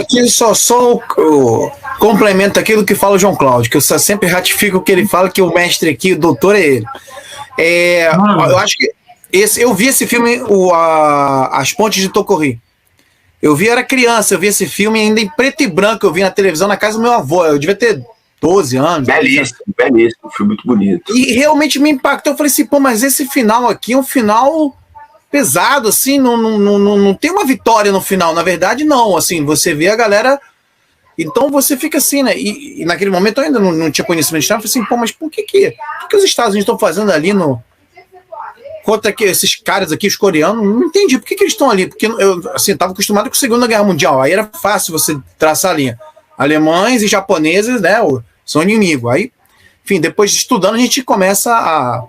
Aqui só complemento aquilo que fala o João Cláudio, que eu só sempre ratifico o que ele fala, que o mestre aqui, o doutor, é ele. Eu acho que eu vi esse filme, As Pontes de Tocorri. Eu vi, era criança, eu vi esse filme ainda em preto e branco, eu vi na televisão na casa do meu avô, eu devia ter 12 anos. Belíssimo, belíssimo, filme muito bonito. E realmente me impactou, eu falei assim, pô, mas esse final aqui é um final pesado, assim, não tem uma vitória no final, na verdade não, assim, você vê a galera, então você fica assim, né, e naquele momento eu ainda não tinha conhecimento de história, eu falei assim, pô, mas por que os Estados Unidos estão fazendo ali contra esses caras aqui, os coreanos, não entendi, por que eles estão ali, porque eu, assim, estava acostumado com a Segunda Guerra Mundial, aí era fácil você traçar a linha, alemães e japoneses, né, são inimigos, aí, enfim, depois de estudando a gente começa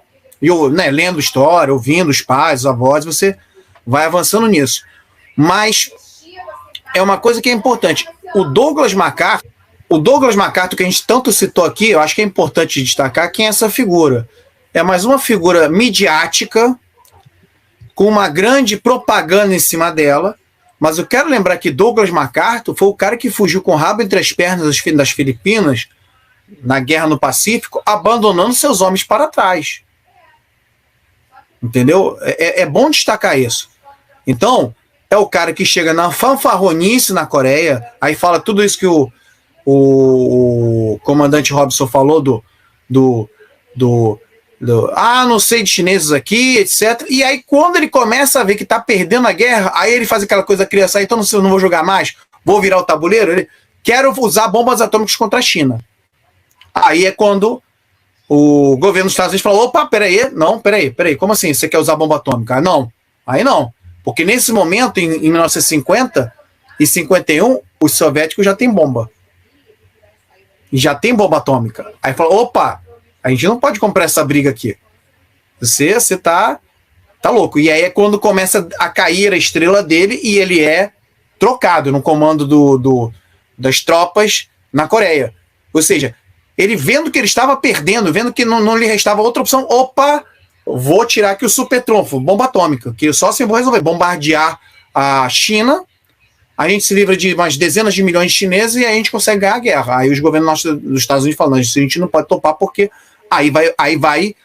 lendo história, ouvindo os pais, os avós, você vai avançando nisso. Mas é uma coisa que é importante. O Douglas MacArthur, que a gente tanto citou aqui, eu acho que é importante destacar quem é essa figura. É mais uma figura midiática, com uma grande propaganda em cima dela, mas eu quero lembrar que Douglas MacArthur foi o cara que fugiu com o rabo entre as pernas das Filipinas, na guerra no Pacífico, abandonando seus homens para trás. Entendeu? É bom destacar isso. Então, é o cara que chega na fanfarronice na Coreia, aí fala tudo isso que o comandante Robson falou não sei de chineses aqui, etc. E aí, quando ele começa a ver que tá perdendo a guerra, aí ele faz aquela coisa da criança, então não vou jogar mais, vou virar o tabuleiro, quero usar bombas atômicas contra a China. Aí é quando o governo dos Estados Unidos falou, opa, peraí, como assim, você quer usar bomba atômica? Não, aí não, porque nesse momento, em 1950 e 51, os soviéticos já têm bomba. E já tem bomba atômica. Aí falou, opa, a gente não pode comprar essa briga aqui. Você tá louco. E aí é quando começa a cair a estrela dele e ele é trocado no comando das tropas na Coreia. Ou seja, ele vendo que ele estava perdendo, vendo que não lhe restava outra opção, opa, vou tirar aqui o super trunfo, bomba atômica, que eu só assim vou resolver, bombardear a China, a gente se livra de umas dezenas de milhões de chineses e aí a gente consegue ganhar a guerra. Aí os governos dos Estados Unidos falam, não, isso a gente não pode topar porque aí vai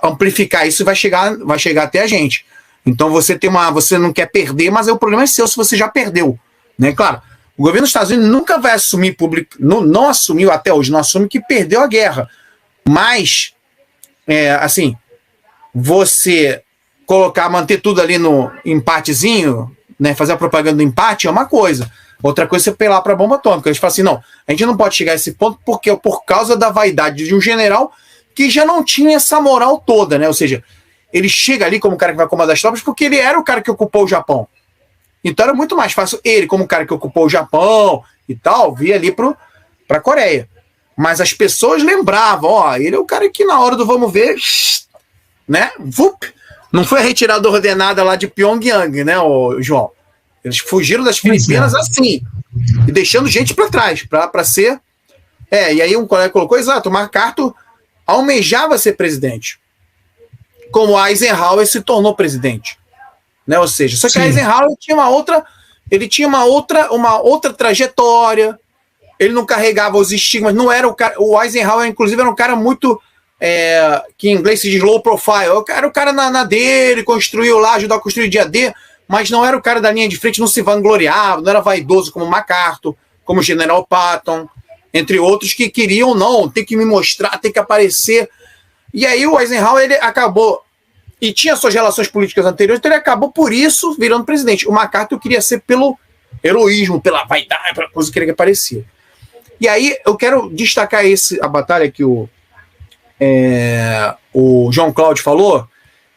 amplificar isso e vai chegar até a gente. Então você não quer perder, mas o problema é seu se você já perdeu, né? Claro, o governo dos Estados Unidos nunca vai assumir não assumiu até hoje, não assume que perdeu a guerra. Mas, assim, você manter tudo ali no empatezinho, né, fazer a propaganda do empate é uma coisa. Outra coisa é você apelar para a bomba atômica. Eles falam assim, não, a gente não pode chegar a esse ponto porque por causa da vaidade de um general que já não tinha essa moral toda, né? Ou seja, ele chega ali como o cara que vai comandar as tropas porque ele era o cara que ocupou o Japão. Então era muito mais fácil ele, como o cara que ocupou o Japão e tal, vir ali para a Coreia. Mas as pessoas lembravam, ele é o cara que na hora do vamos ver, né? Não foi a retirada ordenada lá de Pyongyang, né, João? Eles fugiram das Filipinas assim, e deixando gente para trás, para ser... e aí um colega colocou, exato, o MacArthur almejava ser presidente. Como Eisenhower se tornou presidente. Né? Ou seja, só que Eisenhower tinha uma outra trajetória, ele não carregava os estigmas, não era o Eisenhower, inclusive, era um cara muito, que em inglês se diz low profile, era o cara na dele, construiu lá, ajudou a construir o dia D, mas não era o cara da linha de frente, não se vangloriava, não era vaidoso como MacArthur, como o General Patton, entre outros que queriam, não, tem que me mostrar, tem que aparecer. E aí o Eisenhower, ele acabou, e tinha suas relações políticas anteriores, então ele acabou por isso virando presidente. O MacArthur queria ser pelo heroísmo, pela vaidade, pela coisa que ele aparecia. E aí eu quero destacar a batalha que o João Cláudio falou.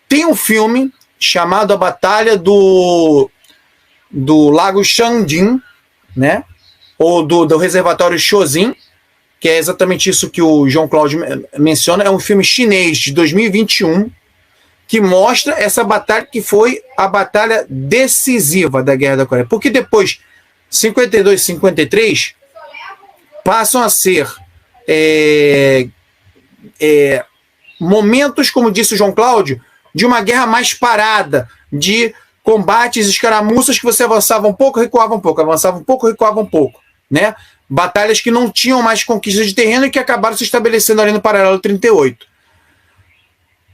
Tem um filme chamado A Batalha do Lago Changjin, né? Ou do reservatório Chosin, que é exatamente isso que o João Cláudio menciona. É um filme chinês de 2021 que mostra essa batalha que foi a batalha decisiva da Guerra da Coreia. Porque depois, 52 e 53, passam a ser momentos, como disse o João Cláudio, de uma guerra mais parada, de combates, escaramuças que você avançava um pouco, recuava um pouco, avançava um pouco, recuava um pouco, né? Batalhas que não tinham mais conquista de terreno e que acabaram se estabelecendo ali no paralelo 38.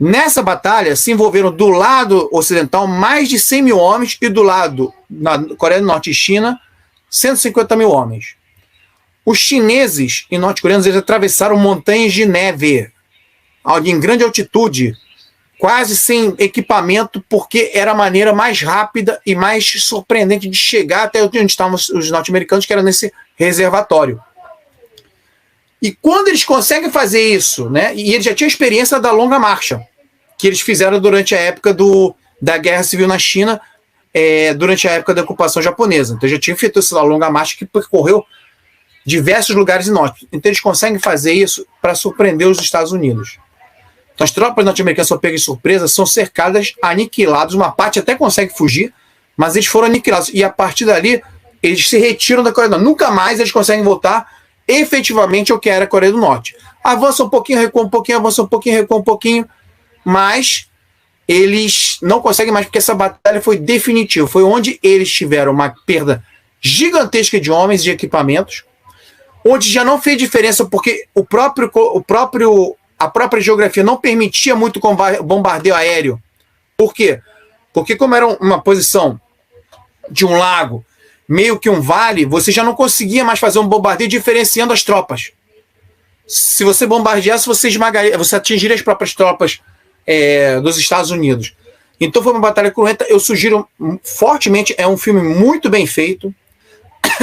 Nessa batalha se envolveram do lado ocidental mais de 100 mil homens e do lado na Coreia do Norte e China 150 mil homens. Os chineses e norte-coreanos eles atravessaram montanhas de neve em grande altitude, quase sem equipamento, porque era a maneira mais rápida e mais surpreendente de chegar até onde estavam os norte-americanos, que era nesse reservatório. E quando eles conseguem fazer isso, né, e eles já tinham experiência da longa marcha, que eles fizeram durante a época da Guerra Civil na China, durante a época da ocupação japonesa. Então já tinham feito essa longa marcha que percorreu diversos lugares inóspitos. Então eles conseguem fazer isso para surpreender os Estados Unidos. Então as tropas norte-americanas são pegas de surpresa, são cercadas, aniquiladas, uma parte até consegue fugir, mas eles foram aniquilados. E a partir dali, eles se retiram da Coreia do Norte. Nunca mais eles conseguem voltar efetivamente ao que era a Coreia do Norte. Avança um pouquinho, recua um pouquinho, avança um pouquinho, recua um pouquinho, mas eles não conseguem mais, porque essa batalha foi definitiva. Foi onde eles tiveram uma perda gigantesca de homens e de equipamentos, onde já não fez diferença, porque a própria geografia não permitia muito bombardeio aéreo. Por quê? Porque como era uma posição de um lago, meio que um vale, você já não conseguia mais fazer um bombardeio diferenciando as tropas. Se você bombardeasse, você esmagaria, você atingiria as próprias tropas dos Estados Unidos. Então foi uma batalha cruenta. Eu sugiro fortemente, é um filme muito bem feito,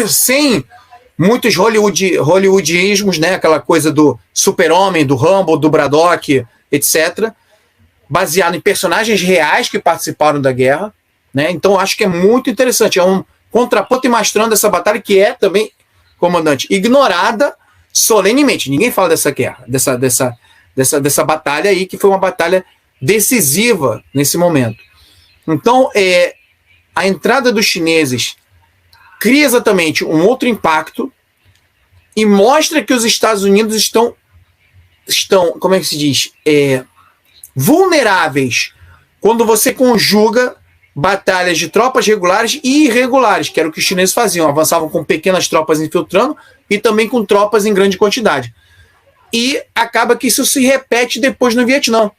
sem muitos hollywoodismos, né? Aquela coisa do Super-Homem, do Rambo, do Braddock, etc. Baseado em personagens reais que participaram da guerra, né? Então acho que é muito interessante. É um contraponto e mostrando essa batalha que é também, comandante, ignorada solenemente. Ninguém fala dessa guerra, dessa batalha aí, que foi uma batalha decisiva nesse momento. Então, a entrada dos chineses cria exatamente um outro impacto e mostra que os Estados Unidos estão como é que se diz? Vulneráveis quando você conjuga batalhas de tropas regulares e irregulares, que era o que os chineses faziam. Avançavam com pequenas tropas infiltrando e também com tropas em grande quantidade. E acaba que isso se repete depois no Vietnã.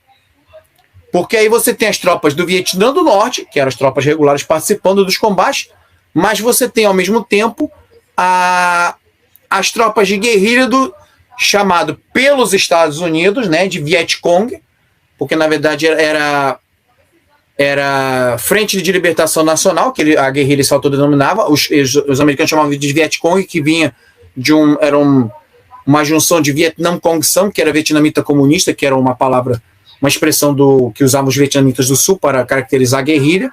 Porque aí você tem as tropas do Vietnã do Norte, que eram as tropas regulares participando dos combates, mas você tem, ao mesmo tempo, as tropas de guerrilha chamado pelos Estados Unidos, né, de Vietcong, porque, na verdade, era Frente de Libertação Nacional, que a guerrilha se autodenominava, os americanos chamavam de Vietcong, que vinha era uma junção de Vietnam Cong Sam, que era vietnamita comunista, que era uma palavra, uma expressão que usavam os vietnamitas do Sul para caracterizar a guerrilha.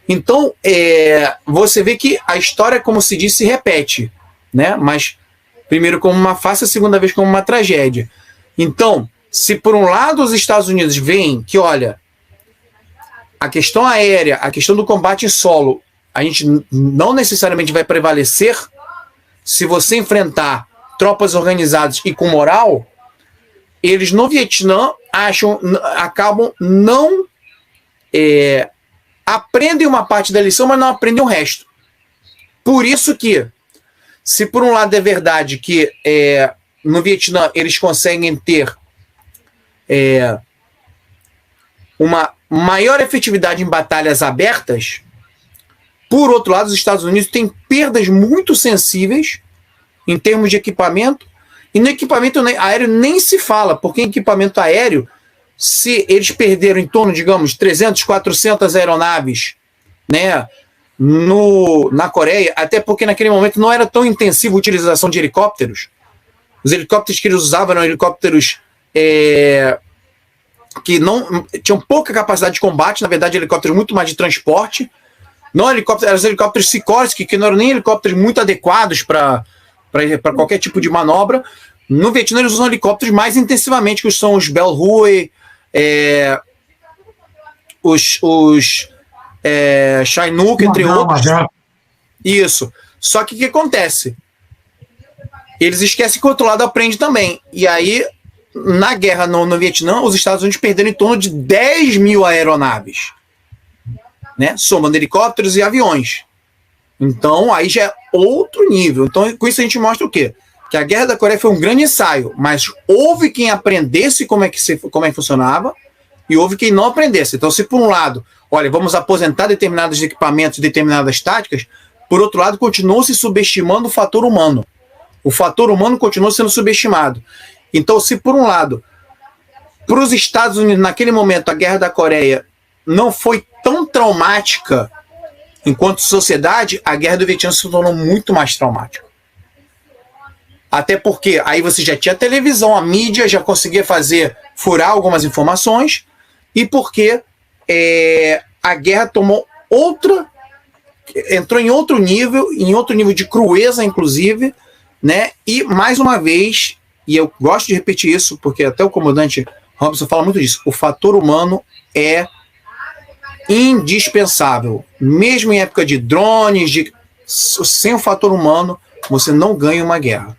Então, você vê que a história, como se diz, se repete, né? Mas primeiro como uma farsa, a segunda vez como uma tragédia. Então, se por um lado os Estados Unidos veem que, olha, a questão aérea, a questão do combate em solo, a gente não necessariamente vai prevalecer se você enfrentar tropas organizadas e com moral, eles no Vietnã acabam não aprendem uma parte da lição, mas não aprendem o resto. Por isso que, se por um lado é verdade que no Vietnã eles conseguem ter uma maior efetividade em batalhas abertas, por outro lado, os Estados Unidos têm perdas muito sensíveis em termos de equipamento, e no equipamento aéreo nem se fala, porque em equipamento aéreo, se eles perderam em torno, digamos, 300, 400 aeronaves, né, na Coreia, até porque naquele momento não era tão intensiva a utilização de helicópteros. Os helicópteros que eles usavam eram helicópteros que não tinham pouca capacidade de combate, na verdade, helicópteros muito mais de transporte. Não helicópteros, eram os helicópteros Sikorsky, que não eram nem helicópteros muito adequados para qualquer tipo de manobra. No Vietnã, eles usam helicópteros mais intensivamente, que são os Bell Hue, os Chinook, entre outros. Isso. Só que o que acontece? Eles esquecem que o outro lado aprende também. E aí, na guerra no Vietnã, os Estados Unidos perderam em torno de 10 mil aeronaves. né? Somando helicópteros e aviões. Então, aí já é outro nível. Então, com isso a gente mostra o quê? Que a Guerra da Coreia foi um grande ensaio, mas houve quem aprendesse como é que funcionava e houve quem não aprendesse. Então, se por um lado, olha, vamos aposentar determinados equipamentos, determinadas táticas, por outro lado, continuou se subestimando o fator humano. O fator humano continuou sendo subestimado. Então, se por um lado, para os Estados Unidos, naquele momento, a Guerra da Coreia não foi tão traumática enquanto sociedade, a Guerra do Vietnã se tornou muito mais traumática. Até porque aí você já tinha televisão, a mídia já conseguia furar algumas informações, e porque a guerra entrou em outro nível de crueza, inclusive, né? E, mais uma vez, e eu gosto de repetir isso, porque até o comandante Robson fala muito disso, o fator humano é indispensável. Mesmo em época de drones, sem o fator humano, você não ganha uma guerra.